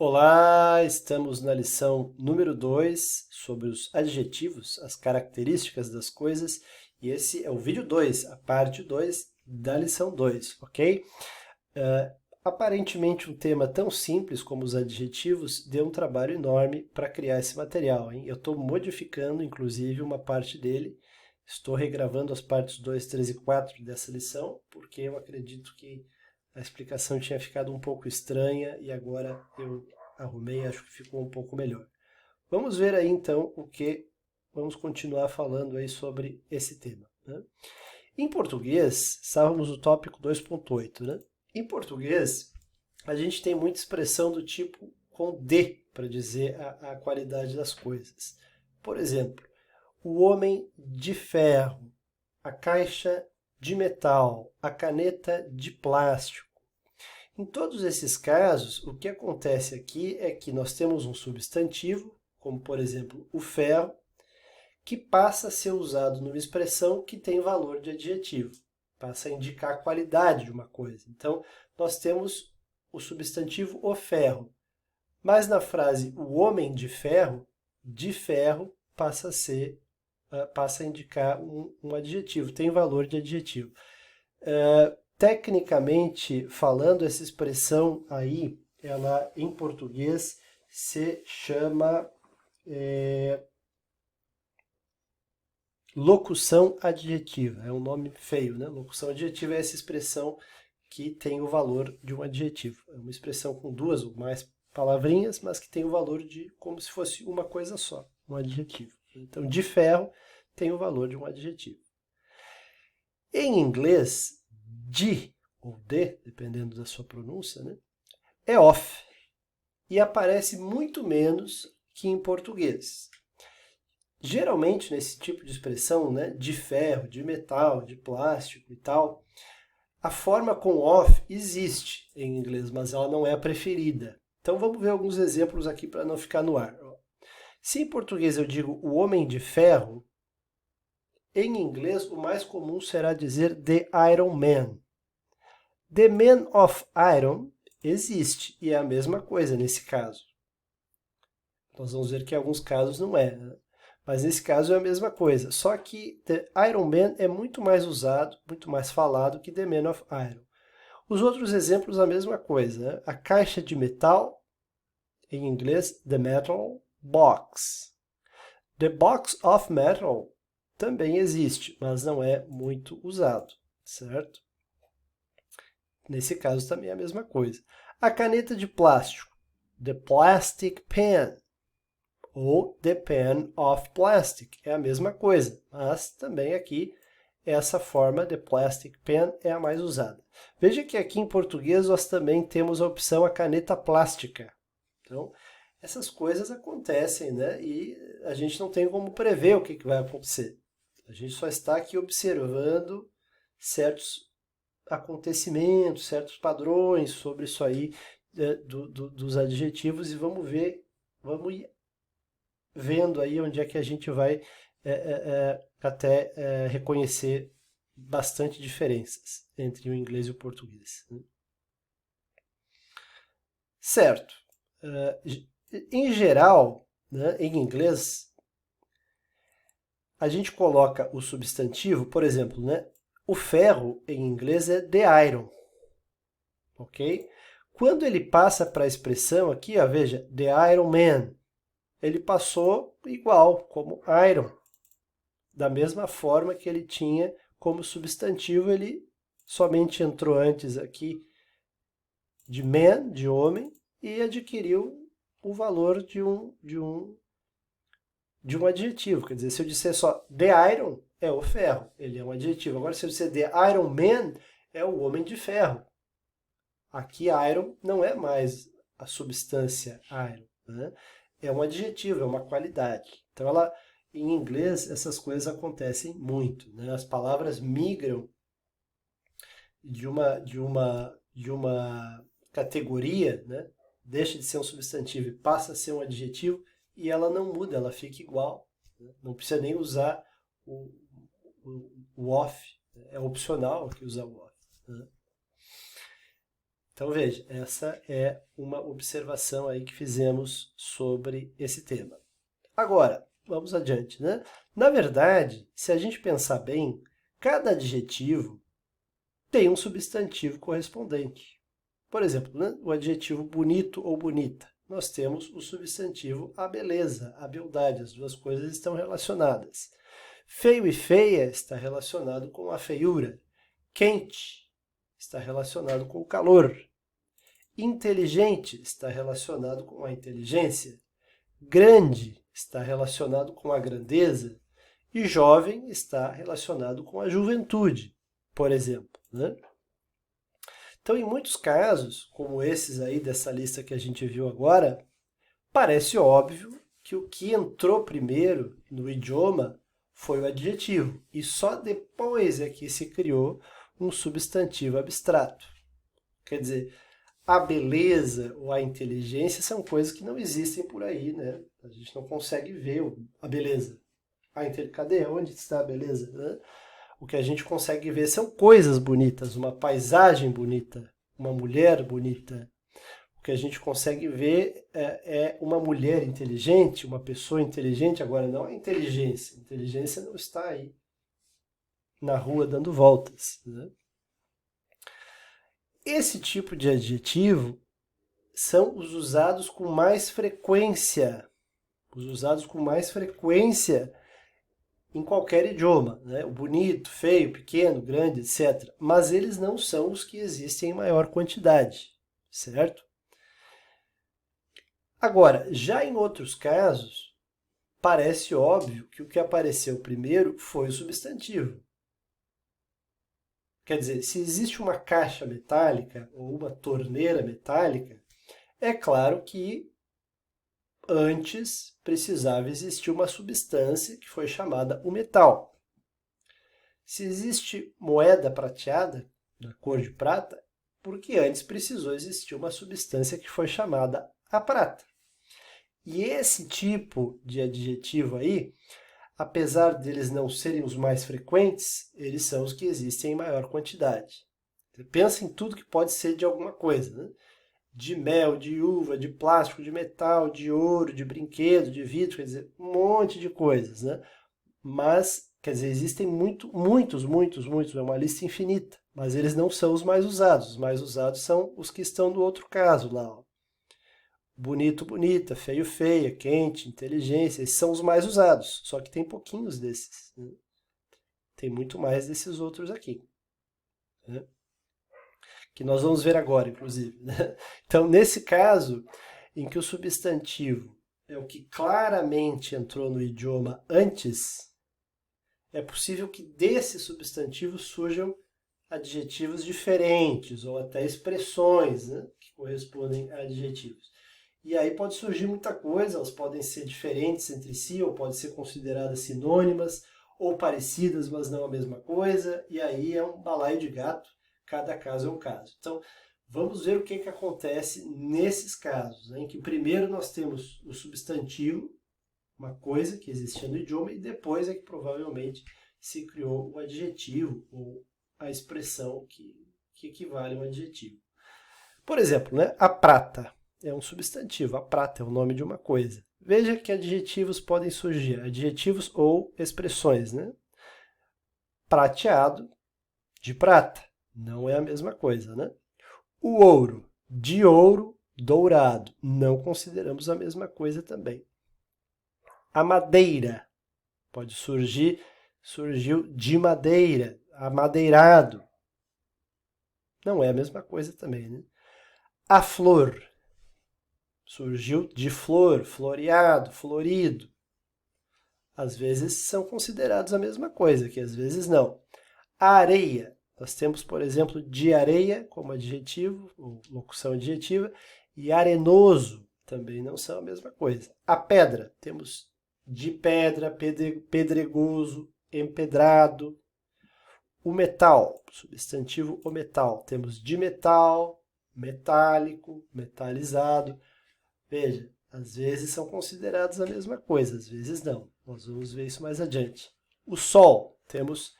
Olá, estamos na lição número 2 sobre os adjetivos, as características das coisas, e esse é o vídeo 2, a parte 2 da lição 2, ok? Aparentemente um tema tão simples como os adjetivos deu um trabalho enorme para criar esse material, hein? Eu estou modificando, inclusive, uma parte dele, estou regravando as partes 2, 3 e 4 dessa lição, porque eu acredito que a explicação tinha ficado um pouco estranha e agora eu arrumei, acho que ficou um pouco melhor. Vamos ver aí então vamos continuar falando aí sobre esse tema, né? Em português, estávamos no tópico 2.8, né? Em português, a gente tem muita expressão do tipo com de para dizer a qualidade das coisas. Por exemplo, o homem de ferro, a caixa de metal, a caneta de plástico. Em todos esses casos, o que acontece aqui é que nós temos um substantivo, como por exemplo o ferro, que passa a ser usado numa expressão que tem valor de adjetivo, passa a indicar a qualidade de uma coisa. Então, nós temos o substantivo o ferro, mas na frase o homem de ferro passa a indicar um adjetivo, tem valor de adjetivo. Tecnicamente falando, essa expressão aí, ela em português se chama locução adjetiva. É um nome feio, né? Locução adjetiva é essa expressão que tem o valor de um adjetivo. É uma expressão com duas ou mais palavrinhas, mas que tem o valor de como se fosse uma coisa só, um adjetivo. Então, de ferro tem o valor de um adjetivo. Em inglês, de ou de, dependendo da sua pronúncia, né, é of e aparece muito menos que em português. Geralmente, nesse tipo de expressão, né, de ferro, de metal, de plástico e tal, a forma com of existe em inglês, mas ela não é a preferida. Então vamos ver alguns exemplos aqui para não ficar no ar. Se em português eu digo o homem de ferro, em inglês o mais comum será dizer the Iron Man. The Man of Iron existe e é a mesma coisa nesse caso. Nós vamos ver que em alguns casos não é, né? Mas nesse caso é a mesma coisa. Só que The Iron Man é muito mais usado, muito mais falado que The Man of Iron. Os outros exemplos a mesma coisa, né? A caixa de metal, em inglês, The Metal Box. The Box of Metal também existe, mas não é muito usado, certo? Nesse caso também é a mesma coisa. A caneta de plástico, the plastic pen, ou the pen of plastic, é a mesma coisa, mas também aqui essa forma the plastic pen é a mais usada. Veja que aqui em português nós também temos a opção a caneta plástica. Então, essas coisas acontecem, né? E a gente não tem como prever o que vai acontecer. A gente só está aqui observando certos acontecimentos, certos padrões sobre isso aí dos adjetivos e vamos ir vendo aí onde é que a gente vai até reconhecer bastante diferenças entre o inglês e o português, né? Certo. Em geral, né, em inglês, a gente coloca o substantivo, por exemplo, né, o ferro em inglês é the iron, ok? Quando ele passa para a expressão aqui, ó, veja, the Iron Man, ele passou igual, como iron. Da mesma forma que ele tinha como substantivo, ele somente entrou antes aqui de man, de homem, e adquiriu o valor de um adjetivo. Quer dizer, se eu disser só the iron, é o ferro, ele é um adjetivo. Agora, se eu disser the Iron Man, é o homem de ferro. Aqui, iron não é mais a substância iron, né? É um adjetivo, é uma qualidade. Então, em inglês, essas coisas acontecem muito, né? As palavras migram de uma categoria, né? Deixa de ser um substantivo e passa a ser um adjetivo, e ela não muda, ela fica igual, né? Não precisa nem usar o, o of, é opcional aqui usar o of, né? Então veja, essa é uma observação aí que fizemos sobre esse tema. Agora, vamos adiante, né? Na verdade, se a gente pensar bem, cada adjetivo tem um substantivo correspondente. Por exemplo, né, o adjetivo bonito ou bonita. Nós temos o substantivo a beleza, a beldade, as duas coisas estão relacionadas. Feio e feia está relacionado com a feiura. Quente está relacionado com o calor. Inteligente está relacionado com a inteligência. Grande está relacionado com a grandeza. E jovem está relacionado com a juventude, por exemplo, né? Então, em muitos casos, como esses aí dessa lista que a gente viu agora, parece óbvio que o que entrou primeiro no idioma foi o adjetivo, e só depois é que se criou um substantivo abstrato. Quer dizer, a beleza ou a inteligência são coisas que não existem por aí, né? A gente não consegue ver a beleza. Cadê? Onde está a beleza? Né? O que a gente consegue ver são coisas bonitas, uma paisagem bonita, uma mulher bonita. O que a gente consegue ver é uma mulher inteligente, uma pessoa inteligente. Agora, não a inteligência. A inteligência não está aí na rua dando voltas, né? Esse tipo de adjetivo são os usados com mais frequência. Os usados com mais frequência em qualquer idioma, né? O bonito, feio, pequeno, grande, etc. Mas eles não são os que existem em maior quantidade, certo? Agora, já em outros casos, parece óbvio que o que apareceu primeiro foi o substantivo. Quer dizer, se existe uma caixa metálica ou uma torneira metálica, é claro que antes precisava existir uma substância que foi chamada o metal. Se existe moeda prateada, da cor de prata, porque antes precisou existir uma substância que foi chamada a prata. E esse tipo de adjetivo aí, apesar deles não serem os mais frequentes, eles são os que existem em maior quantidade. Você pensa em tudo que pode ser de alguma coisa, né? De mel, de uva, de plástico, de metal, de ouro, de brinquedo, de vidro, quer dizer, um monte de coisas, né? Mas, quer dizer, existem muitos, é uma lista infinita, mas eles não são os mais usados. Os mais usados são os que estão do outro caso lá, ó. Bonito, bonita, feio, feia, quente, inteligência, esses são os mais usados, só que tem pouquinhos desses, né? Tem muito mais desses outros aqui, né? Que nós vamos ver agora, inclusive, né? Então, nesse caso, em que o substantivo é o que claramente entrou no idioma antes, é possível que desse substantivo surjam adjetivos diferentes ou até expressões, né, que correspondem a adjetivos. E aí pode surgir muita coisa, elas podem ser diferentes entre si, ou podem ser consideradas sinônimas, ou parecidas, mas não a mesma coisa, e aí é um balaio de gato, cada caso é um caso. Então, vamos ver o que acontece nesses casos, né, em que primeiro nós temos o substantivo, uma coisa que existia no idioma, e depois é que provavelmente se criou o adjetivo, ou a expressão que equivale a um adjetivo. Por exemplo, né, a prata é um substantivo, a prata é o nome de uma coisa. Veja que adjetivos podem surgir, adjetivos ou expressões, né? Prateado, de prata, não é a mesma coisa, né? O ouro, de ouro, dourado, não consideramos a mesma coisa também. A madeira, pode surgiu de madeira, amadeirado, não é a mesma coisa também, né? A flor, surgiu de flor, floreado, florido. Às vezes são considerados a mesma coisa, que às vezes não. A areia, nós temos, por exemplo, de areia como adjetivo, ou locução adjetiva, e arenoso também não são a mesma coisa. A pedra, temos de pedra, pedregoso, empedrado. O metal, substantivo o metal, temos de metal, metálico, metalizado. Veja, às vezes são considerados a mesma coisa, às vezes não. Nós vamos ver isso mais adiante. O sol, temos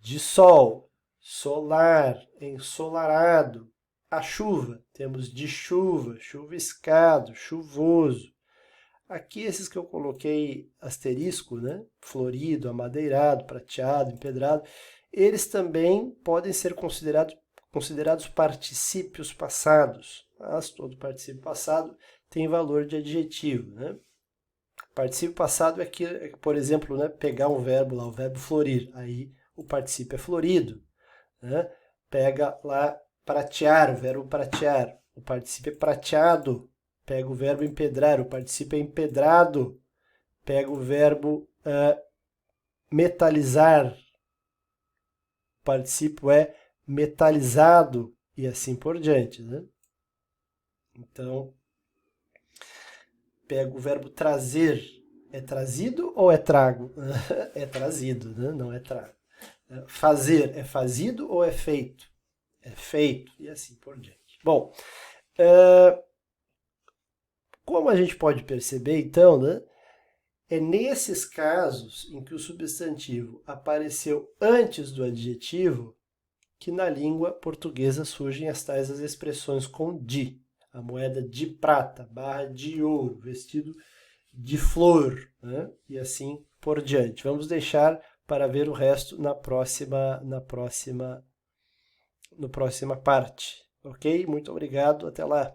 de sol, solar, ensolarado. a chuva. Temos de chuva, chuviscado, chuvoso. Aqui esses que eu coloquei asterisco, né? Florido, amadeirado, prateado, empedrado, eles também podem ser considerados particípios passados. Mas todo particípio passado tem valor de adjetivo, né? Particípio passado é que, por exemplo, né, pegar um verbo lá, o verbo florir, aí o particípio é florido. Né? Pega lá pratear, o verbo pratear, o particípio é prateado. Pega o verbo empedrar, o particípio é empedrado. Pega o verbo metalizar, o particípio é metalizado e assim por diante. Né? Então, pega o verbo trazer, é trazido ou é trago? É trazido, né? Não é trago. Fazer, é fazido ou é feito? É feito, e assim por diante. Bom, como a gente pode perceber, então, né, é nesses casos em que o substantivo apareceu antes do adjetivo que na língua portuguesa surgem as tais as expressões com de. A moeda de prata, barra de ouro, vestido de flor, né? E assim por diante. Vamos deixar para ver o resto na próxima parte. Ok? Muito obrigado, até lá.